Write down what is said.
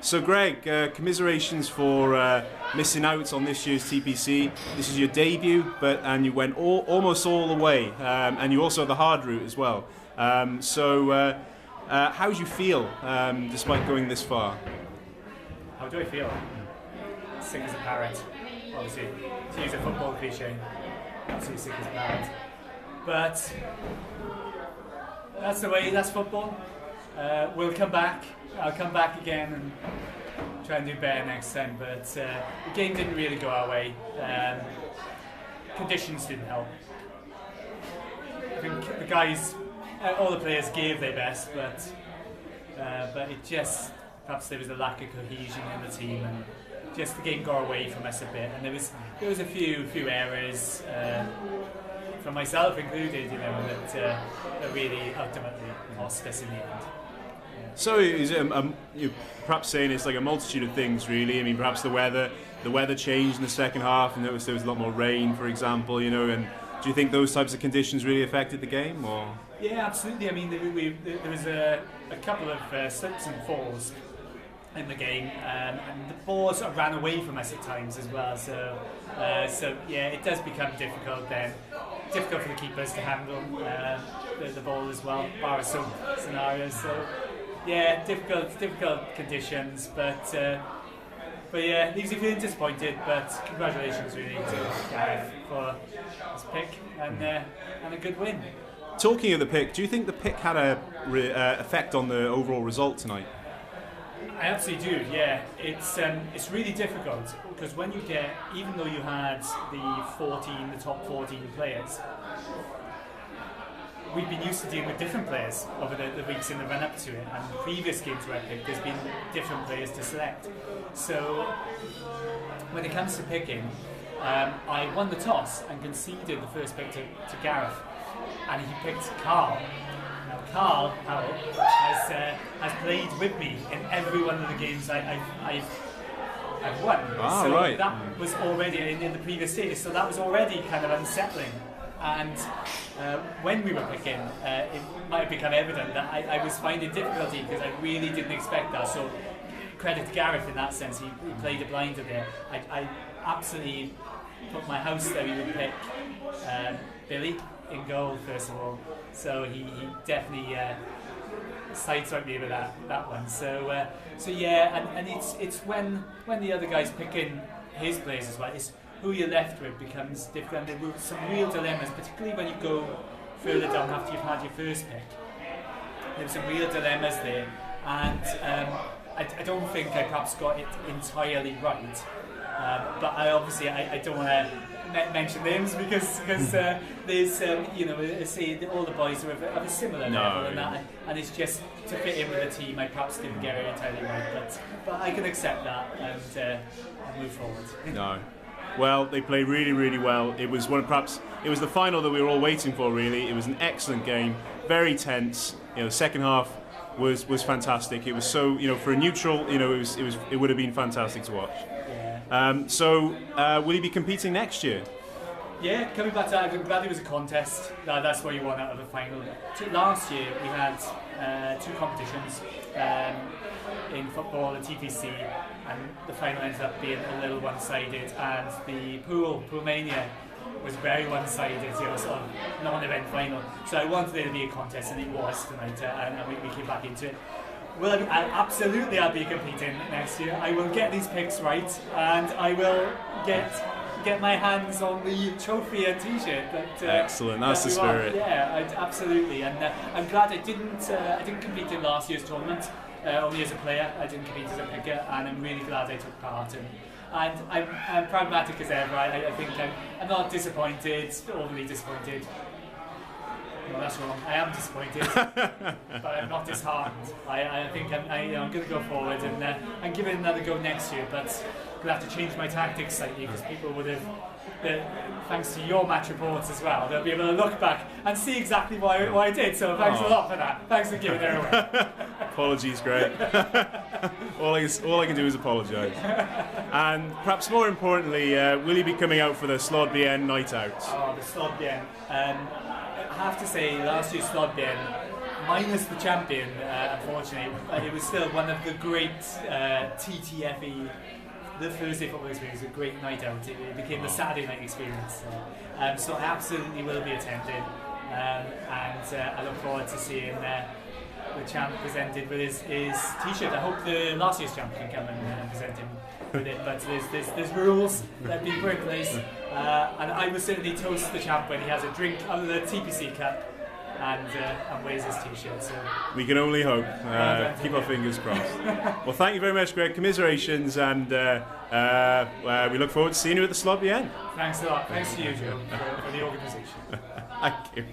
So Greg, commiserations for missing out on this year's TPC. This is your debut, and you went almost all the way, and you also had the hard route as well. How do you feel despite going this far? How do I feel? Sick as a parrot, obviously, to use a football cliche. Absolutely sick as a parrot. But that's the way, that's football. We'll come back. I'll come back again and try and do better next time. But the game didn't really go our way. Conditions didn't help. I think the guys, all the players gave their best, but it just, perhaps there was a lack of cohesion in the team, and just the game got away from us a bit. And there was a few errors, from myself included, that really ultimately lost us in the end. So is it, you're perhaps saying it's like a multitude of things, really. I mean, perhaps the weather changed in the second half, and there was a lot more rain, for example. And do you think those types of conditions really affected the game, or? Yeah, absolutely. I mean, there was a couple of slips and falls in the game, and the balls ran away from us at times as well. So yeah, it does become difficult then. Difficult for the keepers to handle the ball as well, bar some scenarios. So yeah, difficult conditions, but yeah, leaves you feeling disappointed. But congratulations really to Gareth for his pick and a good win. Talking of the pick, do you think the pick had a effect on the overall result tonight? I absolutely do, yeah. It's really difficult because when you get, even though you had the top 14 players, we've been used to dealing with different players over the weeks in the run-up to it, and previous games where I picked, there's been different players to select. So when it comes to picking, I won the toss and conceded the first pick to Gareth, and he picked Carl. Now Carl Howell has played with me in every one of the games I've won. So right. That was already in the previous stages, so that was already kind of unsettling. And when we were picking, it might have become evident that I was finding difficulty because I really didn't expect that. So credit to Gareth in that sense, he played a blinder there. I absolutely put my house that he would pick Billy in goal first of all. So he definitely sideswiped me with that one. So yeah, and it's when the other guy's picking his players as well, it's who you're left with becomes difficult. And there were some real dilemmas, particularly when you go further down after you've had your first pick. There were some real dilemmas there, and I don't think I perhaps got it entirely right. But I don't want to mention names because there's say all the boys are of a similar level, and it's just to fit in with the team. I perhaps didn't get it entirely right, but I can accept that and move forward. No. Well, they played really, really well. It was the final that we were all waiting for. Really, it was an excellent game, very tense. The second half was fantastic. It was so for a neutral, it would have been fantastic to watch. Yeah. Will you be competing next year? Yeah, coming back to that, I'm glad it was a contest. That's what you want out of a final. Last year we had two competitions in football, the TPC, and the final ended up being a little one-sided, and the pool mania was very one-sided, sort of non-event final. So I wanted there to be a contest, and it was tonight, and we came back into it. Well, absolutely I'll be competing next year. I will get these picks right, and I will get my hands on the trophy and t-shirt. Excellent, that's the spirit. Yeah, absolutely, and I'm glad I didn't compete in last year's tournament. Only as a player, I didn't compete as a picker, and I'm really glad I took part. And I'm pragmatic as ever. I think I'm not disappointed, overly disappointed. No, that's wrong. I am disappointed, but I'm not disheartened. I think I'm going to go forward and give it another go next year. But I'll have to change my tactics slightly because people would have, thanks to your match reports as well, they'll be able to look back and see exactly why I did. So thanks a lot for that. Thanks for giving it away. Apologies, Greg. all I can do is apologise. And perhaps more importantly, will you be coming out for the Slod BN night out? Oh, the Slod BN. I have to say, last year's Slod BN minus the champion, unfortunately, but it was still one of the great TTFE. The Thursday football experience was a great night out. It became the Saturday night experience. So I absolutely will be attending, and I look forward to seeing the champ presented with his T-shirt. I hope the last year's champ can come and present him with it. But there's rules that have been put in place, and I will certainly toast the champ when he has a drink out of the TPC cup and wears his T-shirt. So we can only hope. Keep our fingers crossed. Well, thank you very much, Greg. Commiserations, and we look forward to seeing you at the slot at the end. Thanks a lot. Thanks to you, Joe, for the organisation. Thank you.